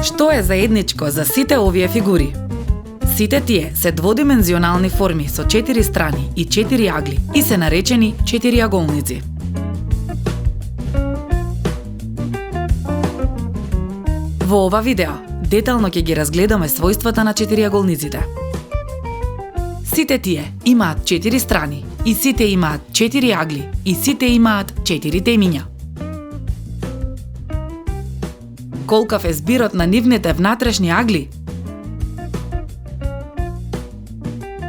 Што е заедничко за сите овие фигури? Сите тие се дводимензионални форми со 4 страни и 4 агли и се наречени четириаголници. Во ова видео детално ќе ги разгледаме својствата на четириаголниците. Сите тие имаат 4 страни и сите имаат 4 агли и сите имаат 4 темиња. Колкав е збирот на нивните внатрешни агли?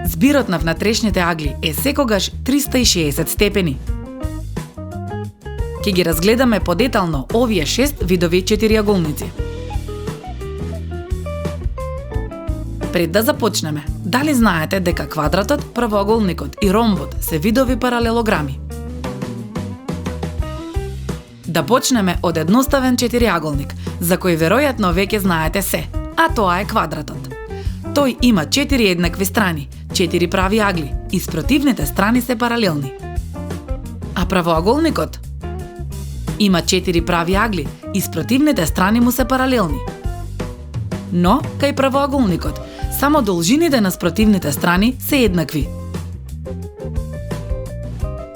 Збирот на внатрешните агли е секогаш 360 степени. Ќе ги разгледаме подетално овие 6 видови четириаголници. Пред да започнеме, дали знаете дека квадратот, правоаголникот и ромбот се видови паралелограми? Да почнеме од едноставен четириаголник, за кој веројатно веќе знаете се, а тоа е квадратот. Тој има 4 еднакви страни, 4 прави агли и спротивните страни се паралелни. А правоаголникот има 4 прави агли и спротивните страни му се паралелни. Но, кај правоаголникот, само должините на спротивните страни се еднакви.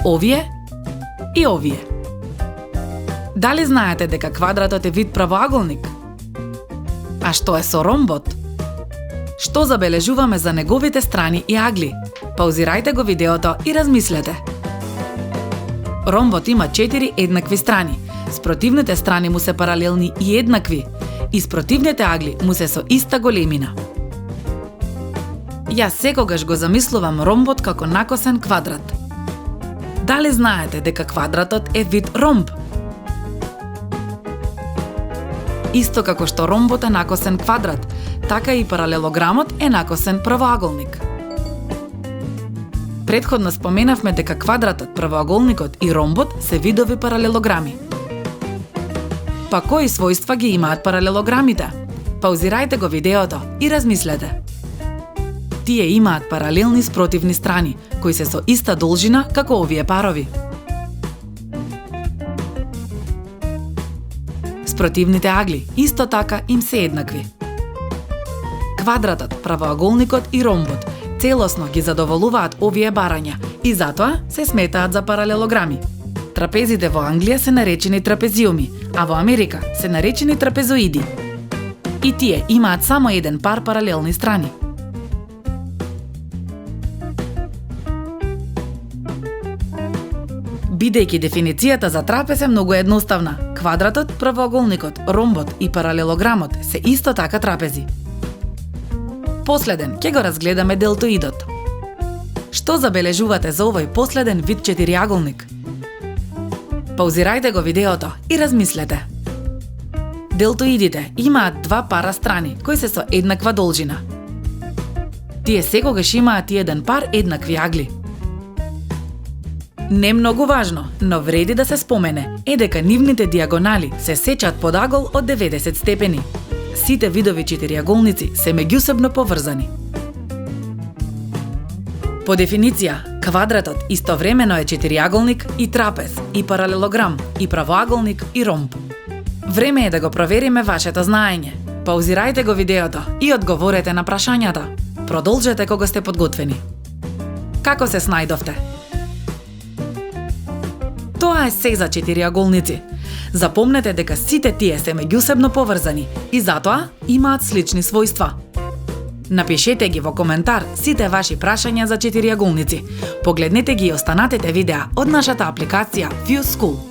Овие и овие. Дали знаете дека квадратот е вид правоаголник? А што е со ромбот? Што забележуваме за неговите страни и агли? Паузирајте го видеото и размислете. Ромбот има 4 еднакви страни, спротивните страни му се паралелни и еднакви, и спротивните агли му се со иста големина. Јас секогаш го замислувам ромбот како накосен квадрат. Дали знаете дека квадратот е вид ромб? Исто како што ромбот е накосен квадрат, така и паралелограмот е накосен правоаголник. Претходно споменавме дека квадратот, правоаголникот и ромбот се видови паралелограми. Па кои својства ги имаат паралелограмите? Паузирајте го видеото и размислете. Тие имаат паралелни спротивни страни, кои се со иста должина како овие парови. Спротивните агли исто така им се еднакви. Квадратот, правоаголникот и ромбот целосно ги задоволуваат овие барања и затоа се сметаат за паралелограми. Трапезите во Англија се наречени трапезиуми, а во Америка се наречени трапезоиди. И тие имаат само еден пар паралелни страни. Бидејќи дефиницијата за трапез е многу едноставна, квадратот, правоаголникот, ромбот и паралелограмот се исто така трапези. Последен ќе го разгледаме делтоидот. Што забележувате за овој последен вид четириаголник? Паузирајте го видеото и размислете. Делтоидите имаат 2 пара страни кои се со еднаква должина. Тие секогаш имаат и еден пар еднакви агли. Не многу важно, но вреди да се спомене е дека нивните диагонали се сечат под агол од 90 степени. Сите видови четириаголници се меѓусебно поврзани. По дефиниција, квадратот истовремено е четириаголник и трапез, и паралелограм, и правоаголник, и ромб. Време е да го провериме вашето знаење. Паузирајте го видеото и одговорете на прашањата. Продолжете кога сте подготвени. Како се снајдовте? Тоа е се за четириаголници. Запомнете дека сите тие се меѓусебно поврзани и затоа имаат слични својства. Напишете ги во коментар сите ваши прашања за четириаголници. Погледнете ги и останатите видеа од нашата апликација View School.